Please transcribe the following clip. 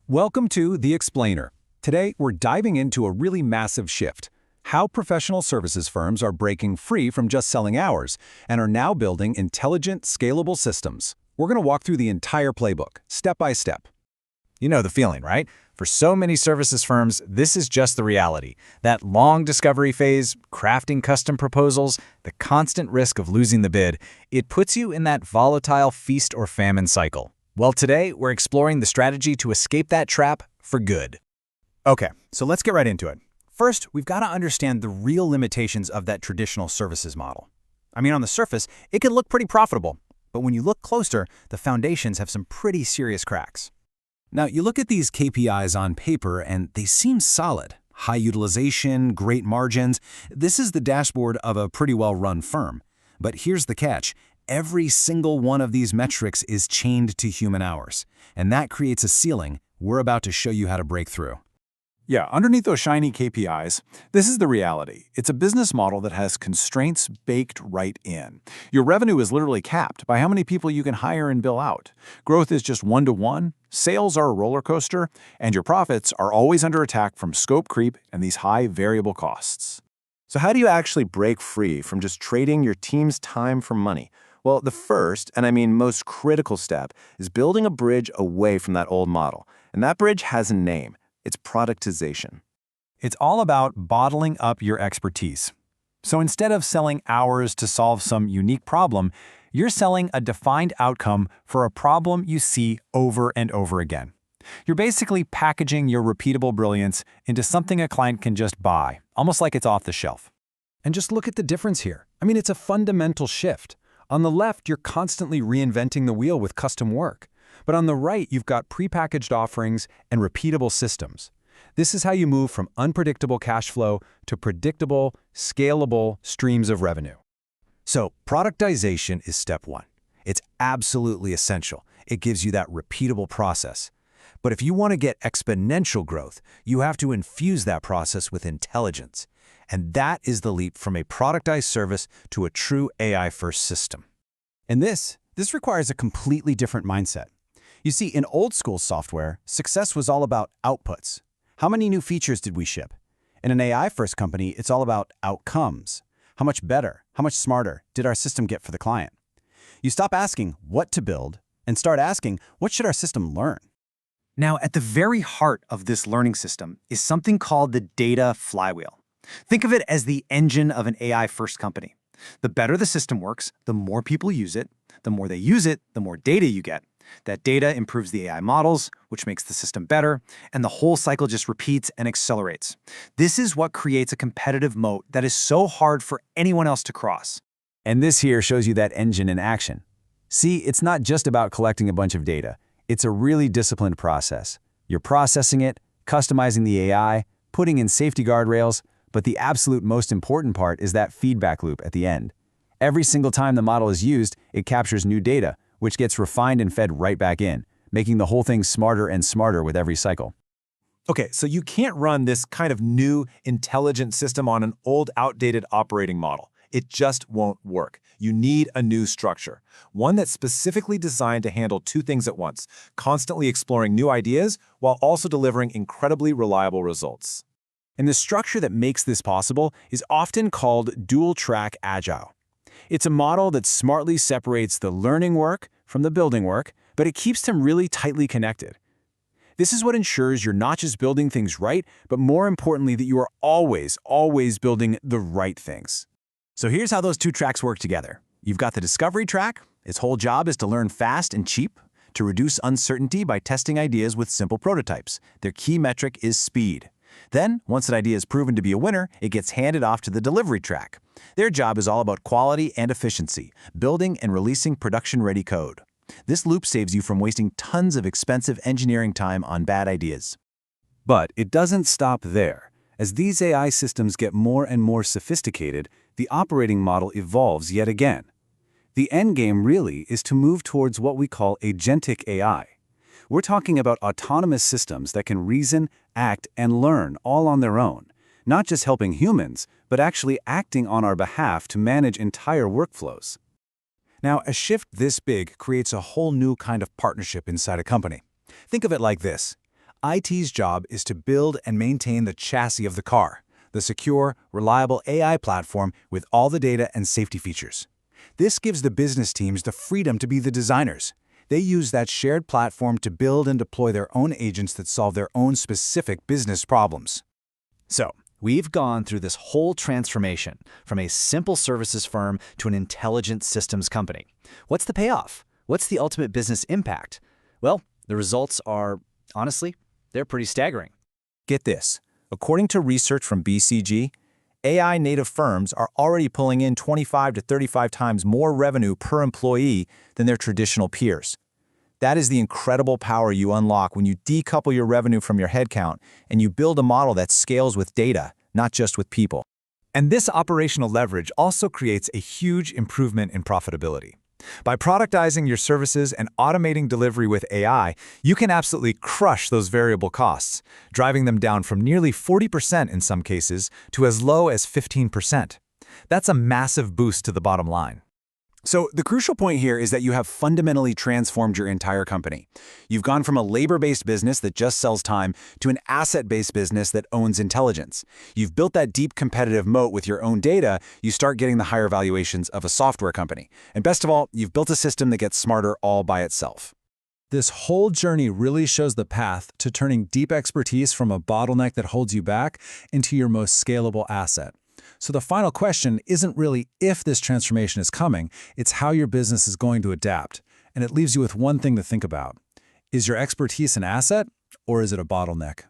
Welcome to The Explainer. Today, we're diving into a really massive shift. How professional services firms are breaking free from just selling hours and are now building intelligent, scalable systems. We're going to walk through the entire playbook, step by step. You know the feeling, right? For so many services firms, this is just the reality. That long discovery phase, crafting custom proposals, the constant risk of losing the bid, it puts you in that volatile feast or famine cycle. Well, today, we're exploring the strategy to escape that trap for good. Okay, so let's get right into it. First, we've got to understand the real limitations of that traditional services model. I mean, on the surface, it can look pretty profitable, but when you look closer, the foundations have some pretty serious cracks. Now, you look at these KPIs on paper and they seem solid. High utilization, great margins. This is the dashboard of a pretty well-run firm. But here's the catch. Every single one of these metrics is chained to human hours, and that creates a ceiling we're about to show you how to break through. Yeah, underneath those shiny KPIs, this is the reality. It's a business model that has constraints baked right in. Your revenue is literally capped by how many people you can hire and bill out. Growth is just one-to-one, sales are a roller coaster, and your profits are always under attack from scope creep and these high variable costs. So how do you actually break free from just trading your team's time for money? Well, the first, and I mean most critical step, is building a bridge away from that old model. And that bridge has a name. It's productization. It's all about bottling up your expertise. So instead of selling hours to solve some unique problem, you're selling a defined outcome for a problem you see over and over again. You're basically packaging your repeatable brilliance into something a client can just buy, almost like it's off the shelf. And just look at the difference here. I mean, it's a fundamental shift. On the left, you're constantly reinventing the wheel with custom work. But on the right, you've got prepackaged offerings and repeatable systems. This is how you move from unpredictable cash flow to predictable, scalable streams of revenue. So, productization is step one. It's absolutely essential. It gives you that repeatable process. But if you want to get exponential growth, you have to infuse that process with intelligence. And that is the leap from a productized service to a true AI-first system. And this requires a completely different mindset. You see, in old-school software, success was all about outputs. How many new features did we ship? In an AI-first company, it's all about outcomes. How much better, how much smarter did our system get for the client? You stop asking what to build and start asking, what should our system learn? Now, at the very heart of this learning system is something called the data flywheel. Think of it as the engine of an AI-first company. The better the system works, the more people use it. The more they use it, the more data you get. That data improves the AI models, which makes the system better, and the whole cycle just repeats and accelerates. This is what creates a competitive moat that is so hard for anyone else to cross. And this here shows you that engine in action. See, it's not just about collecting a bunch of data. It's a really disciplined process. You're processing it, customizing the AI, putting in safety guardrails, but the absolute most important part is that feedback loop at the end. Every single time the model is used, it captures new data, which gets refined and fed right back in, making the whole thing smarter and smarter with every cycle. Okay, so you can't run this kind of new, intelligent system on an old, outdated operating model. It just won't work. You need a new structure, one that's specifically designed to handle two things at once, constantly exploring new ideas while also delivering incredibly reliable results. And the structure that makes this possible is often called dual-track agile. It's a model that smartly separates the learning work from the building work, but it keeps them really tightly connected. This is what ensures you're not just building things right, but more importantly that you are always building the right things. So here's how those two tracks work together. You've got the discovery track. Its whole job is to learn fast and cheap, to reduce uncertainty by testing ideas with simple prototypes. Their key metric is speed. Then, once an idea is proven to be a winner, it gets handed off to the delivery track. Their job is all about quality and efficiency, building and releasing production-ready code. This loop saves you from wasting tons of expensive engineering time on bad ideas. But it doesn't stop there. As these AI systems get more and more sophisticated, the operating model evolves yet again. The endgame really is to move towards what we call agentic AI. We're talking about autonomous systems that can reason, act, and learn all on their own, not just helping humans, but actually acting on our behalf to manage entire workflows. Now, a shift this big creates a whole new kind of partnership inside a company. Think of it like this. IT's job is to build and maintain the chassis of the car, the secure, reliable AI platform with all the data and safety features. This gives the business teams the freedom to be the designers. They use that shared platform to build and deploy their own agents that solve their own specific business problems. So, we've gone through this whole transformation from a simple services firm to an intelligent systems company. What's the payoff? What's the ultimate business impact? Well, the results are, honestly, they're pretty staggering. Get this. According to research from BCG, AI-native firms are already pulling in 25 to 35 times more revenue per employee than their traditional peers. That is the incredible power you unlock when you decouple your revenue from your headcount and you build a model that scales with data, not just with people. And this operational leverage also creates a huge improvement in profitability. By productizing your services and automating delivery with AI, you can absolutely crush those variable costs, driving them down from nearly 40% in some cases to as low as 15%. That's a massive boost to the bottom line. So the crucial point here is that you have fundamentally transformed your entire company. You've gone from a labor-based business that just sells time to an asset-based business that owns intelligence. You've built that deep competitive moat with your own data. You start getting the higher valuations of a software company. And best of all, you've built a system that gets smarter all by itself. This whole journey really shows the path to turning deep expertise from a bottleneck that holds you back into your most scalable asset. So the final question isn't really if this transformation is coming, it's how your business is going to adapt. And it leaves you with one thing to think about. Is your expertise an asset, or is it a bottleneck?